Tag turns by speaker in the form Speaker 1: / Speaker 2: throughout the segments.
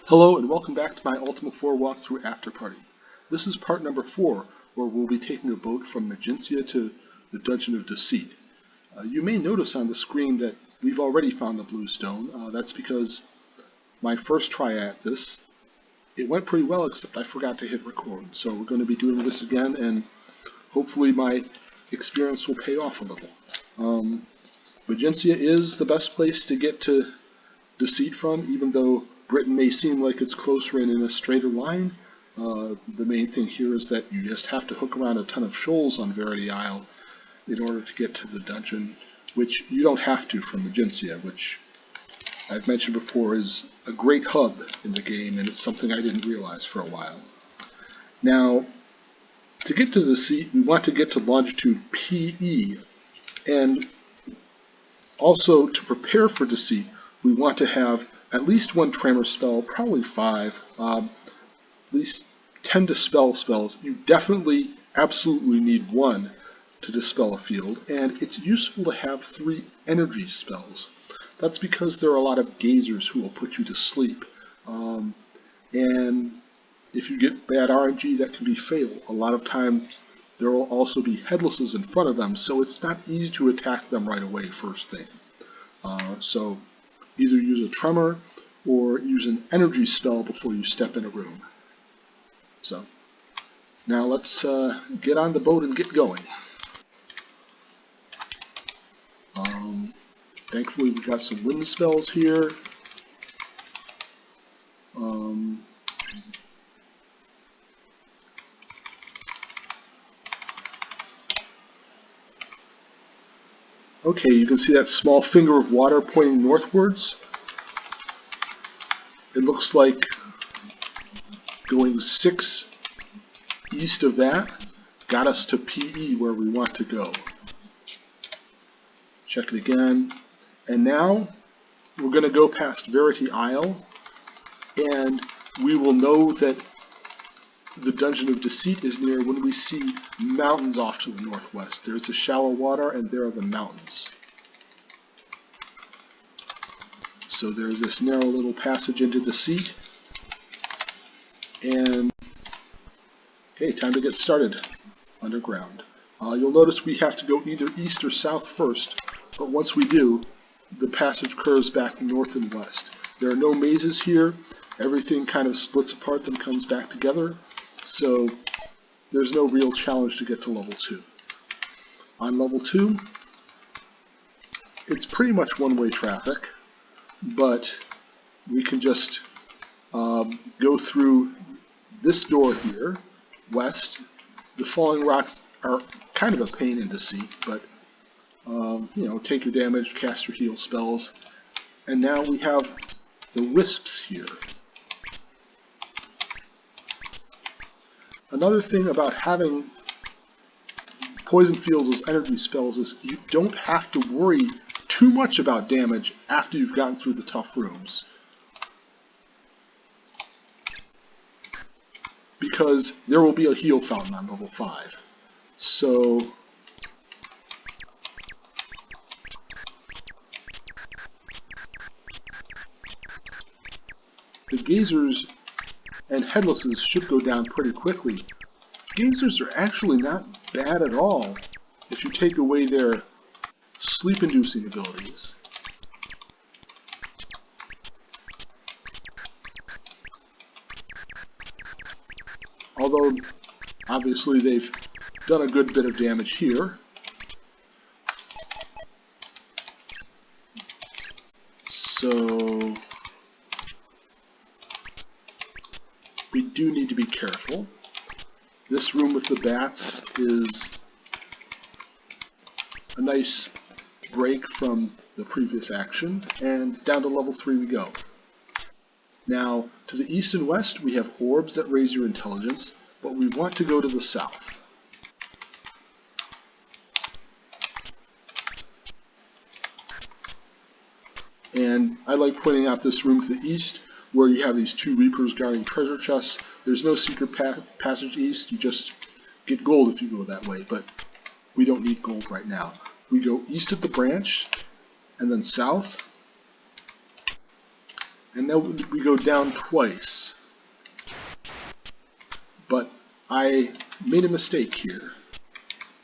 Speaker 1: Hello and welcome back to my Ultima 4 walkthrough Afterparty. This is part number 4, where we'll be taking a boat from Magnicia to the Dungeon of Deceit. You may notice on the screen that we've already found the blue stone. That's because my first try at this, it went pretty well, except I forgot to hit record. So we're going to be doing this again, and hopefully my experience will pay off a little. Magnicia is the best place to get to Deceit from, even though Britain may seem like it's closer and in a straighter line. The main thing here is that you just have to hook around a ton of shoals on Verity Isle in order to get to the dungeon, which you don't have to from Magnicia, which I've mentioned before is a great hub in the game, and it's something I didn't realize for a while. Now, to get to Deceit, we want to get to longitude PE, and also to prepare for Deceit, we want to have at least one tremor spell, probably 5, at least 10 dispel spells. You definitely, absolutely need 1 to dispel a field, and it's useful to have 3 energy spells. That's because there are a lot of gazers who will put you to sleep, and if you get bad RNG, that can be fatal. A lot of times there will also be headlesses in front of them, so it's not easy to attack them right away first thing. So either use a tremor or use an energy spell before you step in a room. So now let's get on the boat and get going. Thankfully we got some wind spells here. Okay, you can see that small finger of water pointing northwards. It looks like going 6 east of that got us to PE, where we want to go. Check it again. And now we're going to go past Verity Isle, and we will know that the Dungeon of Deceit is near when we see mountains off to the northwest. There's the shallow water, and there are the mountains. So there's this narrow little passage into Deceit. And okay, time to get started underground. You'll notice we have to go either east or south first, but once we do, the passage curves back north and west. There are no mazes here. Everything kind of splits apart and comes back together, so there's no real challenge to get to level 2. On level 2, it's pretty much one-way traffic, but we can just go through this door here, west. The falling rocks are kind of a pain in Deceit, but you know, take your damage, cast your heal spells, and now we have the wisps here. Another thing about having poison fields as energy spells is you don't have to worry too much about damage after you've gotten through the tough rooms, because there will be a heal fountain on level 5. So the gazers and headlesses should go down pretty quickly. Gazers are actually not bad at all if you take away their sleep-inducing abilities. Although, obviously, they've done a good bit of damage here. So we do need to be careful. This room with the bats is a nice break from the previous action, and down to level 3 we go. Now, to the east and west we have orbs that raise your intelligence, but we want to go to the south. And I like pointing out this room to the east, where you have these 2 reapers guarding treasure chests. There's no secret passage east, you just get gold if you go that way, but we don't need gold right now. We go east of the branch, and then south, And now we go down twice. But I made a mistake here.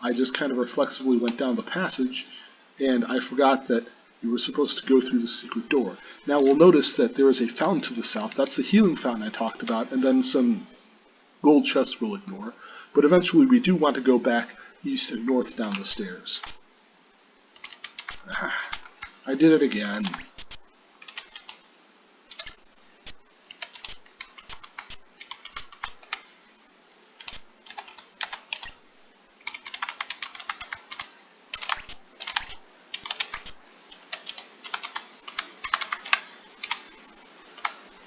Speaker 1: I just kind of reflexively went down the passage, and I forgot that you were supposed to go through the secret door. Now we'll notice that there is a fountain to the south. That's the healing fountain I talked about, and then some gold chests we'll ignore. But eventually we do want to go back east and north down the stairs. I did it again.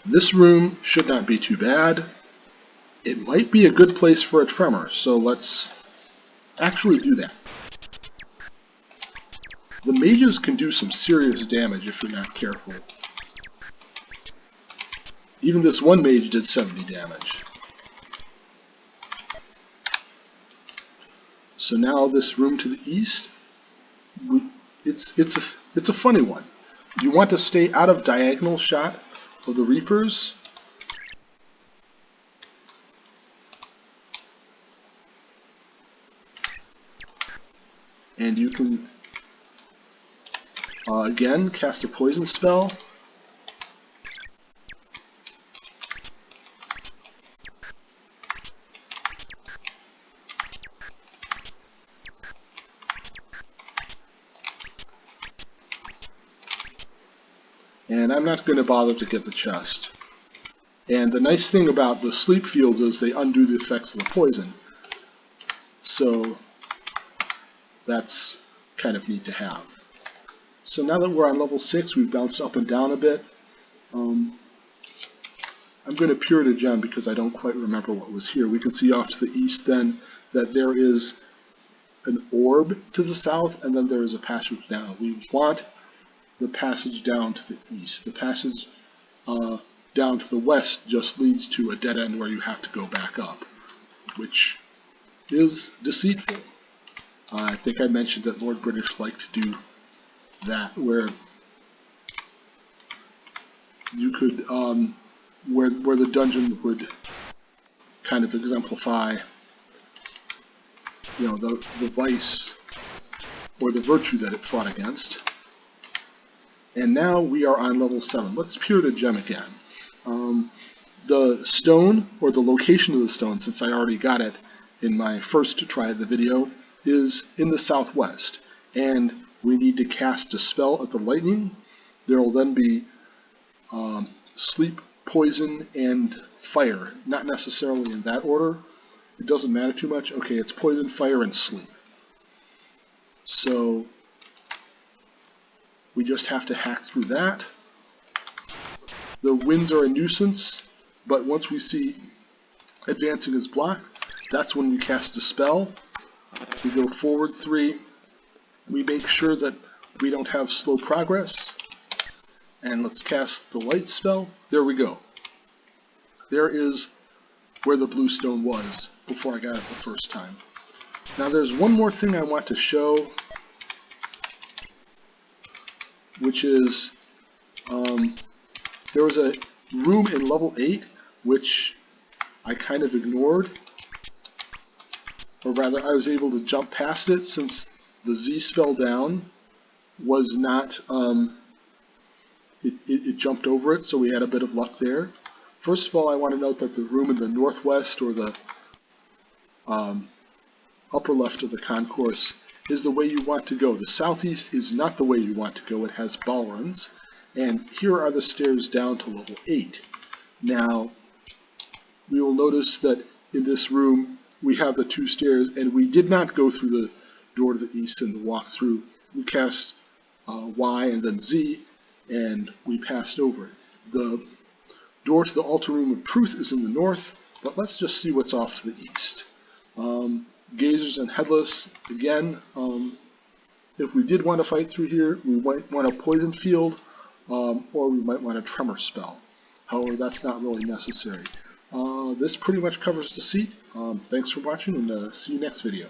Speaker 1: This room should not be too bad. It might be a good place for a tremor, so let's actually do that. The mages can do some serious damage if you're not careful. Even this one mage did 70 damage. So now this room to the east, it's a funny one. You want to stay out of diagonal shot of the Reapers. And you can again cast a poison spell. And I'm not going to bother to get the chest. And the nice thing about the sleep fields is they undo the effects of the poison. So that's kind of neat to have. So now that we're on level 6, we've bounced up and down a bit. I'm going to pure to gem because I don't quite remember what was here. We can see off to the east then that there is an orb to the south, and then there is a passage down. We want the passage down to the east. The passage down to the west just leads to a dead end where you have to go back up, which is deceitful. I think I mentioned that Lord British liked to do that, where you could, where the dungeon would kind of exemplify, you know, the vice or the virtue that it fought against. And now we are on level 7. Let's peer to gem again. The stone, or the location of the stone, since I already got it in my first try of the video, is in the southwest. And we need to cast a spell at the lightning. There will then be sleep, poison, and fire. Not necessarily in that order. It doesn't matter too much. Okay, it's poison, fire, and sleep. So we just have to hack through that. The winds are a nuisance, but once we see advancing is blocked, that's when we cast a spell. We go forward 3. We make sure that we don't have slow progress. And let's cast the light spell. There we go. There is where the blue stone was before I got it the first time. Now there's one more thing I want to show, which is there was a room in level 8 which I kind of ignored, or rather I was able to jump past it since the Z spell down was not, it jumped over it, so we had a bit of luck there. First of all, I want to note that the room in the northwest, or the upper left of the concourse, is the way you want to go. The southeast is not the way you want to go. It has ballrooms, and here are the stairs down to level 8. Now, we will notice that in this room we have the 2 stairs, and we did not go through the door to the east and the walk through. We cast Y and then Z, and we passed over it. The door to the altar room of truth is in the north, but let's just see what's off to the east. Gazers and headless, again, if we did want to fight through here, we might want a poison field, or we might want a tremor spell. However, that's not really necessary. This pretty much covers Deceit. Thanks for watching, and see you next video.